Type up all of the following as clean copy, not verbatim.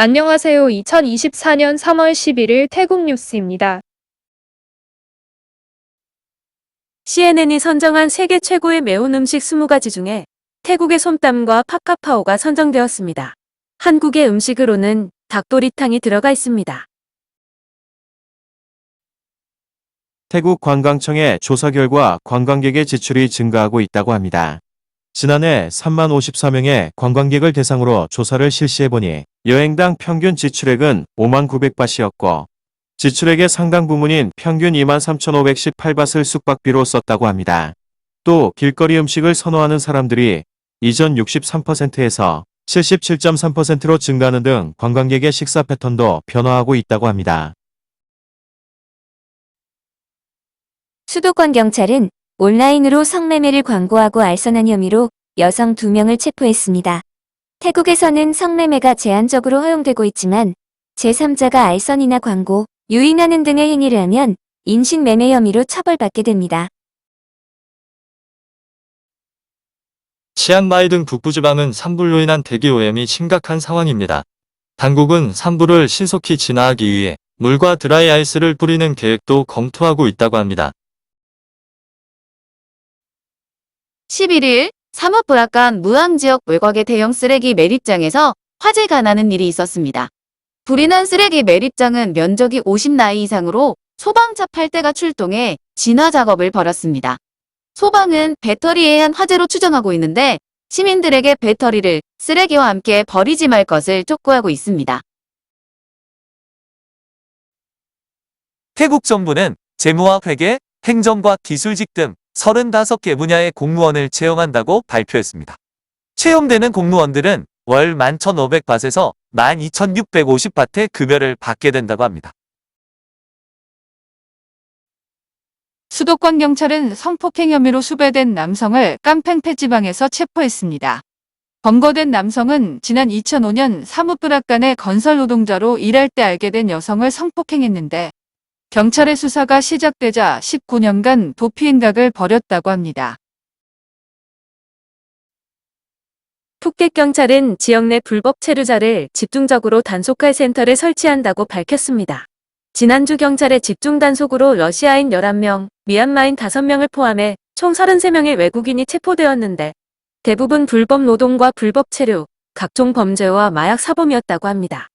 안녕하세요. 2024년 3월 11일 태국 뉴스입니다. CNN이 선정한 세계 최고의 매운 음식 20가지 중에 태국의 솜땀과 팍카파오가 선정되었습니다. 한국의 음식으로는 닭도리탕이 들어가 있습니다. 태국 관광청의 조사 결과 관광객의 지출이 증가하고 있다고 합니다. 지난해 3만 54명의 관광객을 대상으로 조사를 실시해보니 여행당 평균 지출액은 5만 900바트였고 지출액의 상당 부분인 평균 2만 3,518바트를 숙박비로 썼다고 합니다. 또 길거리 음식을 선호하는 사람들이 이전 63%에서 77.3%로 증가하는 등 관광객의 식사 패턴도 변화하고 있다고 합니다. 수도권 경찰은 온라인으로 성매매를 광고하고 알선한 혐의로 여성 2명을 체포했습니다. 태국에서는 성매매가 제한적으로 허용되고 있지만 제3자가 알선이나 광고, 유인하는 등의 행위를 하면 인신매매 혐의로 처벌받게 됩니다. 치앙마이 등 북부지방은 산불로 인한 대기오염이 심각한 상황입니다. 당국은 산불을 신속히 진화하기 위해 물과 드라이 아이스를 뿌리는 계획도 검토하고 있다고 합니다. 11일 사뭇브라칸 무앙지역 외곽의 대형 쓰레기 매립장에서 화재가 나는 일이 있었습니다. 불이 난 쓰레기 매립장은 면적이 50나이 이상으로 소방차 8대가 출동해 진화 작업을 벌였습니다. 소방은 배터리에 의한 화재로 추정하고 있는데 시민들에게 배터리를 쓰레기와 함께 버리지 말 것을 촉구하고 있습니다. 태국 정부는 재무와 회계, 행정과 기술직 등 35개 분야의 공무원을 채용한다고 발표했습니다. 채용되는 공무원들은 월 11,500바트에서 12,650바트의 급여를 받게 된다고 합니다. 수도권 경찰은 성폭행 혐의로 수배된 남성을 깜팽페 지방에서 체포했습니다. 검거된 남성은 지난 2005년 사뭇브라칸의 건설 노동자로 일할 때 알게 된 여성을 성폭행했는데 경찰의 수사가 시작되자 19년간 도피 행각을 벌였다고 합니다. 푸켓 경찰은 지역 내 불법 체류자를 집중적으로 단속할 센터를 설치한다고 밝혔습니다. 지난주 경찰의 집중 단속으로 러시아인 11명, 미얀마인 5명을 포함해 총 33명의 외국인이 체포되었는데 대부분 불법 노동과 불법 체류, 각종 범죄와 마약 사범이었다고 합니다.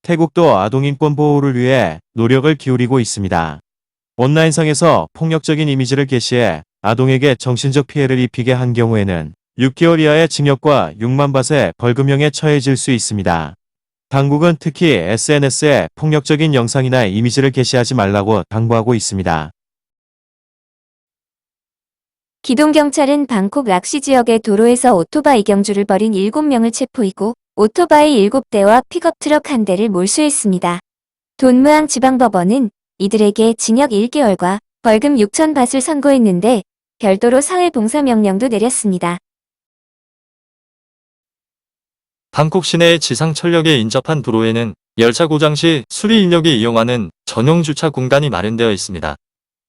태국도 아동인권 보호를 위해 노력을 기울이고 있습니다. 온라인상에서 폭력적인 이미지를 게시해 아동에게 정신적 피해를 입히게 한 경우에는 6개월 이하의 징역과 6만 바트의 벌금형에 처해질 수 있습니다. 당국은 특히 SNS에 폭력적인 영상이나 이미지를 게시하지 말라고 당부하고 있습니다. 기동경찰은 방콕 락시 지역의 도로에서 오토바이 경주를 벌인 7명을 체포이고 오토바이 7대와 픽업트럭 1대를 몰수했습니다. 돈무앙 지방법원은 이들에게 징역 1개월과 벌금 6,000바트를 선고했는데 별도로 사회봉사명령도 내렸습니다. 방콕 시내의 지상철역에 인접한 도로에는 열차 고장 시 수리 인력이 이용하는 전용 주차 공간이 마련되어 있습니다.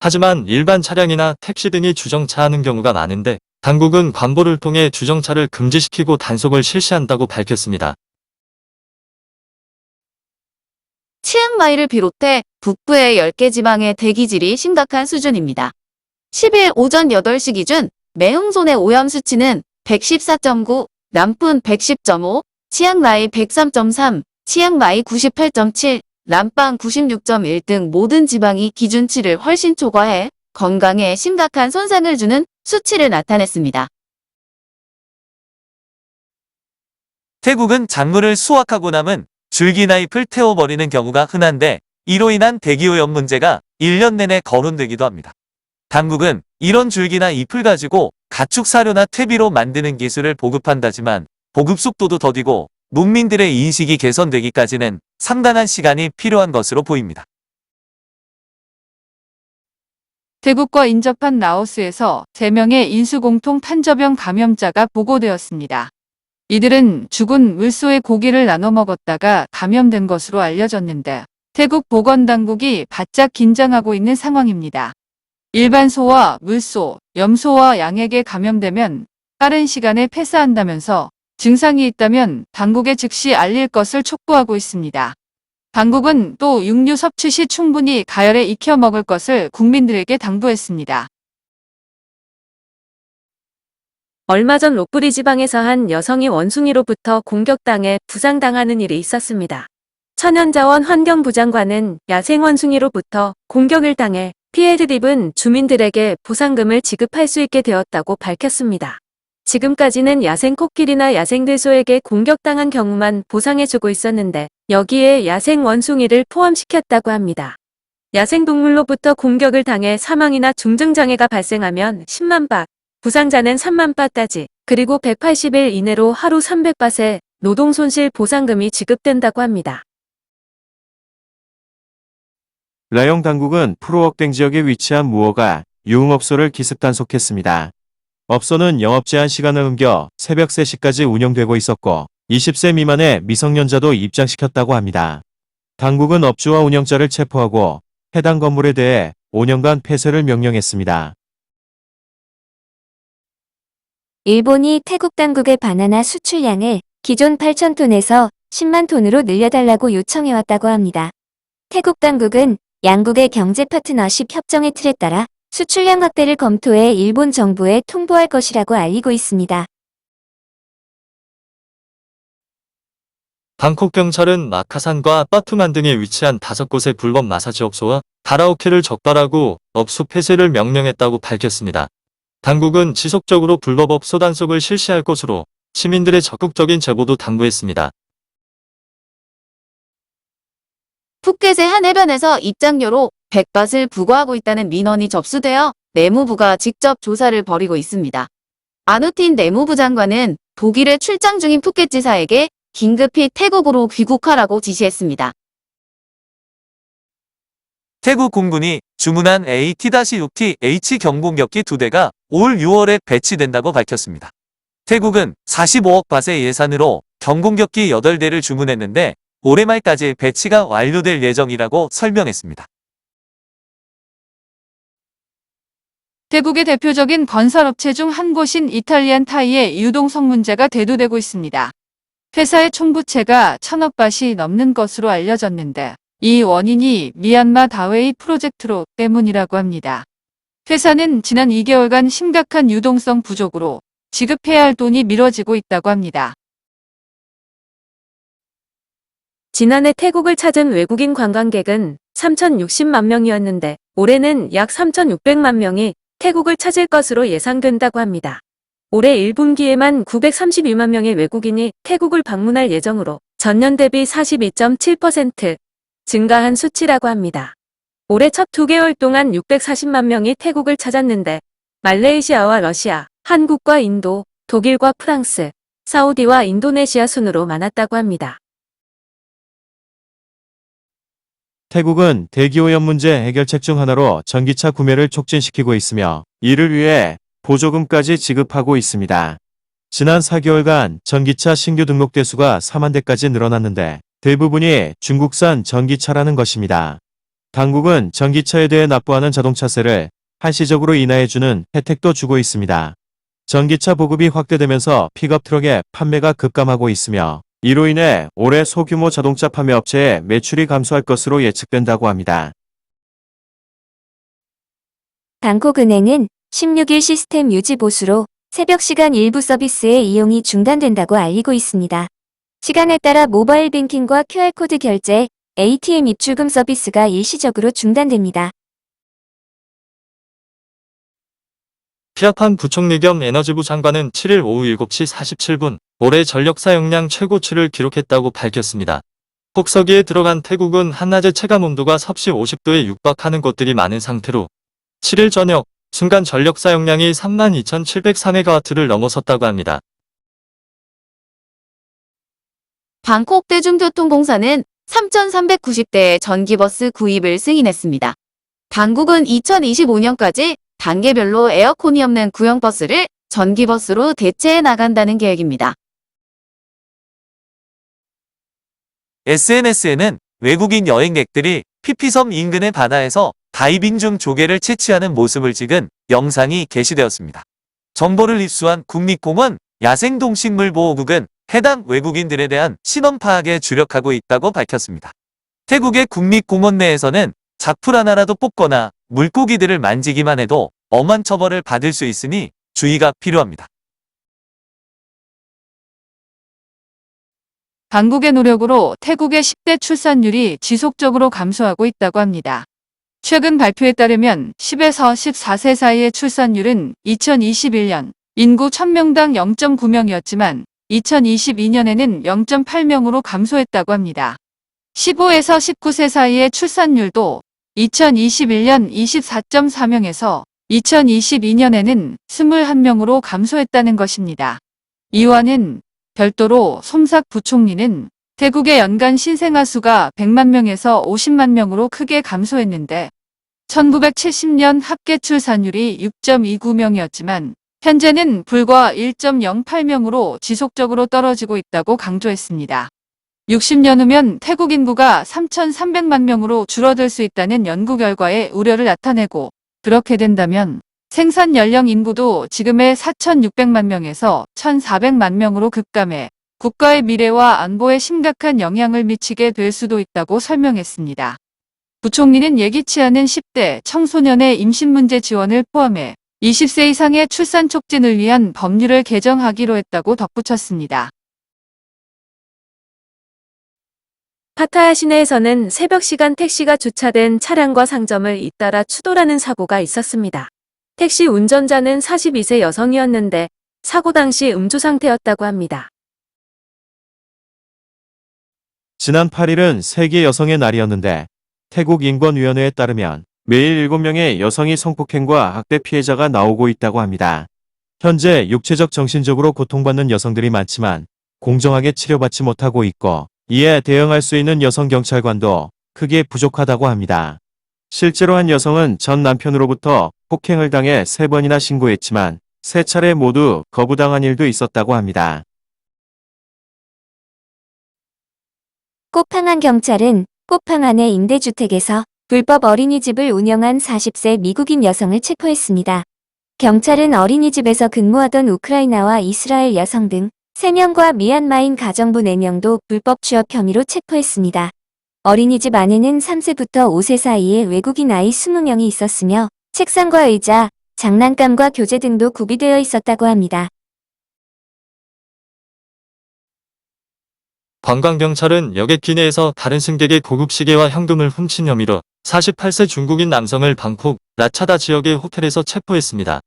하지만 일반 차량이나 택시 등이 주정차하는 경우가 많은데 당국은 관보를 통해 주정차를 금지시키고 단속을 실시한다고 밝혔습니다. 치앙마이를 비롯해 북부의 10개 지방의 대기질이 심각한 수준입니다. 10일 오전 8시 기준 매흥손의 오염 수치는 114.9, 남푼 110.5, 치앙라이 103.3, 치앙마이 98.7, 람빵 96.1 등 모든 지방이 기준치를 훨씬 초과해 건강에 심각한 손상을 주는 수치를 나타냈습니다. 태국은 작물을 수확하고 남은 줄기나 잎을 태워버리는 경우가 흔한데 이로 인한 대기오염 문제가 1년 내내 거론되기도 합니다. 당국은 이런 줄기나 잎을 가지고 가축 사료나 퇴비로 만드는 기술을 보급한다지만 보급 속도도 더디고 농민들의 인식이 개선되기까지는 상당한 시간이 필요한 것으로 보입니다. 태국과 인접한 라오스에서 3명의 인수공통 탄저병 감염자가 보고되었습니다. 이들은 죽은 물소의 고기를 나눠 먹었다가 감염된 것으로 알려졌는데 태국 보건당국이 바짝 긴장하고 있는 상황입니다. 일반 소와 물소, 염소와 양에게 감염되면 빠른 시간에 폐사한다면서 증상이 있다면 당국에 즉시 알릴 것을 촉구하고 있습니다. 당국은 또 육류 섭취 시 충분히 가열에 익혀 먹을 것을 국민들에게 당부했습니다. 얼마 전 로프리 지방에서 한 여성이 원숭이로부터 공격당해 부상당하는 일이 있었습니다. 천연자원 환경부 장관은 야생 원숭이로부터 공격을 당해 피해를 입은 주민들에게 보상금을 지급할 수 있게 되었다고 밝혔습니다. 지금까지는 야생 코끼리나 야생 들소에게 공격당한 경우만 보상해주고 있었는데 여기에 야생 원숭이를 포함시켰다고 합니다. 야생 동물로부터 공격을 당해 사망이나 중증장애가 발생하면 10만 바, 부상자는 3만 바까지, 그리고 180일 이내로 하루 300바의 노동손실 보상금이 지급된다고 합니다. 라용 당국은 프로억댕 지역에 위치한 무허가 유흥업소를 기습 단속했습니다. 업소는 영업 제한 시간을 넘겨 새벽 3시까지 운영되고 있었고 20세 미만의 미성년자도 입장시켰다고 합니다. 당국은 업주와 운영자를 체포하고 해당 건물에 대해 5년간 폐쇄를 명령했습니다. 일본이 태국 당국의 바나나 수출량을 기존 8,000톤에서 10만 톤으로 늘려달라고 요청해왔다고 합니다. 태국 당국은 양국의 경제 파트너십 협정의 틀에 따라 수출량 확대를 검토해 일본 정부에 통보할 것이라고 알리고 있습니다. 방콕 경찰은 마카산과 빠투만 등에 위치한 5곳의 불법 마사지 업소와 가라오케를 적발하고 업소 폐쇄를 명령했다고 밝혔습니다. 당국은 지속적으로 불법 업소 단속을 실시할 것으로 시민들의 적극적인 제보도 당부했습니다. 푸켓의 한 해변에서 입장료로 100밭을 부과하고 있다는 민원이 접수되어 내무부가 직접 조사를 벌이고 있습니다. 아누틴 내무부 장관은 독일에 출장 중인 푸켓지사에게 긴급히 태국으로 귀국하라고 지시했습니다. 태국 공군이 주문한 AT-6TH 경공격기 2대가 올 6월에 배치된다고 밝혔습니다. 태국은 45억 밭의 예산으로 경공격기 8대를 주문했는데 올해 말까지 배치가 완료될 예정이라고 설명했습니다. 태국의 대표적인 건설업체 중 한 곳인 이탈리안 타이의 유동성 문제가 대두되고 있습니다. 회사의 총부채가 1,000억 바트이 넘는 것으로 알려졌는데 이 원인이 미얀마 다웨이 프로젝트로 때문이라고 합니다. 회사는 지난 2개월간 심각한 유동성 부족으로 지급해야 할 돈이 미뤄지고 있다고 합니다. 지난해 태국을 찾은 외국인 관광객은 3,060만 명이었는데 올해는 약 3,600만 명이 태국을 찾을 것으로 예상된다고 합니다. 올해 1분기에만 932만 명의 외국인이 태국을 방문할 예정으로 전년 대비 42.7% 증가한 수치라고 합니다. 올해 첫 2개월 동안 640만 명이 태국을 찾았는데 말레이시아와 러시아, 한국과 인도, 독일과 프랑스, 사우디와 인도네시아 순으로 많았다고 합니다. 태국은 대기오염 문제 해결책 중 하나로 전기차 구매를 촉진시키고 있으며 이를 위해 보조금까지 지급하고 있습니다. 지난 4개월간 전기차 신규 등록 대수가 4만 대까지 늘어났는데 대부분이 중국산 전기차라는 것입니다. 당국은 전기차에 대해 납부하는 자동차세를 한시적으로 인하해주는 혜택도 주고 있습니다. 전기차 보급이 확대되면서 픽업 트럭의 판매가 급감하고 있으며 이로 인해 올해 소규모 자동차 판매 업체의 매출이 감소할 것으로 예측된다고 합니다. 방콕은행은 16일 시스템 유지 보수로 새벽 시간 일부 서비스의 이용이 중단된다고 알리고 있습니다. 시간에 따라 모바일 뱅킹과 QR코드 결제, ATM 입출금 서비스가 일시적으로 중단됩니다. 피아판 부총리 겸 에너지부 장관은 7일 오후 7시 47분 올해 전력 사용량 최고치를 기록했다고 밝혔습니다. 폭서기에 들어간 태국은 한낮의 체감온도가 섭씨 50도에 육박하는 곳들이 많은 상태로 7일 저녁 순간 전력 사용량이 32,704메가와트를 넘어섰다고 합니다. 방콕 대중교통공사는 3,390대의 전기버스 구입을 승인했습니다. 당국은 2025년까지 단계별로 에어컨이 없는 구형버스를 전기버스로 대체해 나간다는 계획입니다. SNS에는 외국인 여행객들이 피피섬 인근의 바다에서 다이빙 중 조개를 채취하는 모습을 찍은 영상이 게시되었습니다. 정보를 입수한 국립공원 야생동식물보호국은 해당 외국인들에 대한 신원 파악에 주력하고 있다고 밝혔습니다. 태국의 국립공원 내에서는 작풀 하나라도 뽑거나 물고기들을 만지기만 해도 엄한 처벌을 받을 수 있으니 주의가 필요합니다. 당국의 노력으로 태국의 10대 출산율이 지속적으로 감소하고 있다고 합니다. 최근 발표에 따르면 10에서 14세 사이의 출산율은 2021년 인구 1000명당 0.9명이었지만 2022년에는 0.8명으로 감소했다고 합니다. 15에서 19세 사이의 출산율도 2021년 24.4명에서 2022년에는 21명으로 감소했다는 것입니다. 이와는 별도로 솜삭 부총리는 태국의 연간 신생아 수가 100만 명에서 50만 명으로 크게 감소했는데 1970년 합계 출산율이 6.29명이었지만 현재는 불과 1.08명으로 지속적으로 떨어지고 있다고 강조했습니다. 60년 후면 태국 인구가 3,300만 명으로 줄어들 수 있다는 연구 결과에 우려를 나타내고, 그렇게 된다면 생산 연령 인구도 지금의 4,600만 명에서 1,400만 명으로 급감해 국가의 미래와 안보에 심각한 영향을 미치게 될 수도 있다고 설명했습니다. 부총리는 예기치 않은 10대 청소년의 임신 문제 지원을 포함해 20세 이상의 출산 촉진을 위한 법률을 개정하기로 했다고 덧붙였습니다. 파타야 시내에서는 새벽 시간 택시가 주차된 차량과 상점을 잇따라 추돌하는 사고가 있었습니다. 택시 운전자는 42세 여성이었는데 사고 당시 음주 상태였다고 합니다. 지난 8일은 세계 여성의 날이었는데 태국 인권위원회에 따르면 매일 7명의 여성이 성폭행과 학대 피해자가 나오고 있다고 합니다. 현재 육체적 정신적으로 고통받는 여성들이 많지만 공정하게 치료받지 못하고 있고 이에 대응할 수 있는 여성 경찰관도 크게 부족하다고 합니다. 실제로 한 여성은 전 남편으로부터 폭행을 당해 3번이나 신고했지만 3차례 모두 거부당한 일도 있었다고 합니다. 꽃팡안 경찰은 꽃팡안의 임대주택에서 불법 어린이집을 운영한 40세 미국인 여성을 체포했습니다. 경찰은 어린이집에서 근무하던 우크라이나와 이스라엘 여성 등 3명과 미얀마인 가정부 4명도 불법 취업 혐의로 체포했습니다. 어린이집 안에는 3세부터 5세 사이의 외국인 아이 20명이 있었으며 책상과 의자, 장난감과 교재 등도 구비되어 있었다고 합니다. 관광경찰은 여객기 내에서 다른 승객의 고급 시계와 현금을 훔친 혐의로 48세 중국인 남성을 방콕 라차다 지역의 호텔에서 체포했습니다.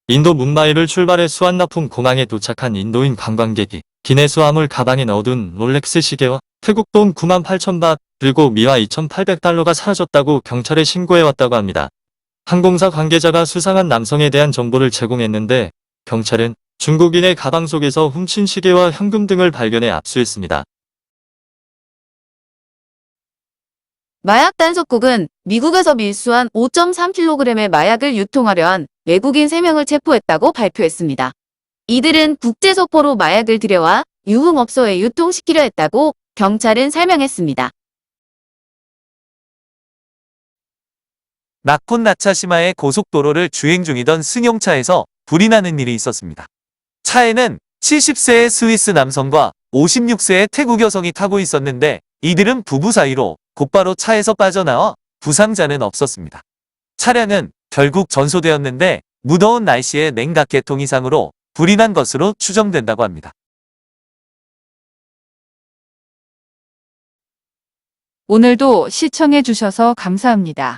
인도 문바이를 출발해 수완나품 공항에 도착한 인도인 관광객이 기내 수화물 가방에 넣어둔 롤렉스 시계와 태국 돈 98,000바 그리고 미화 2,800달러가 사라졌다고 경찰에 신고해왔다고 합니다. 항공사 관계자가 수상한 남성에 대한 정보를 제공했는데 경찰은 중국인의 가방 속에서 훔친 시계와 현금 등을 발견해 압수했습니다. 마약 단속국은 미국에서 밀수한 5.3kg의 마약을 유통하려 한 외국인 3명을 체포했다고 발표했습니다. 이들은 국제소포로 마약을 들여와 유흥업소에 유통시키려 했다고 경찰은 설명했습니다. 나콘 나차시마의 고속도로를 주행 중이던 승용차에서 불이 나는 일이 있었습니다. 차에는 70세의 스위스 남성과 56세의 태국 여성이 타고 있었는데 이들은 부부 사이로 곧바로 차에서 빠져나와 부상자는 없었습니다. 차량은 결국 전소되었는데 무더운 날씨에 냉각계통 이상으로 불이 난 것으로 추정된다고 합니다. 오늘도 시청해 주셔서 감사합니다.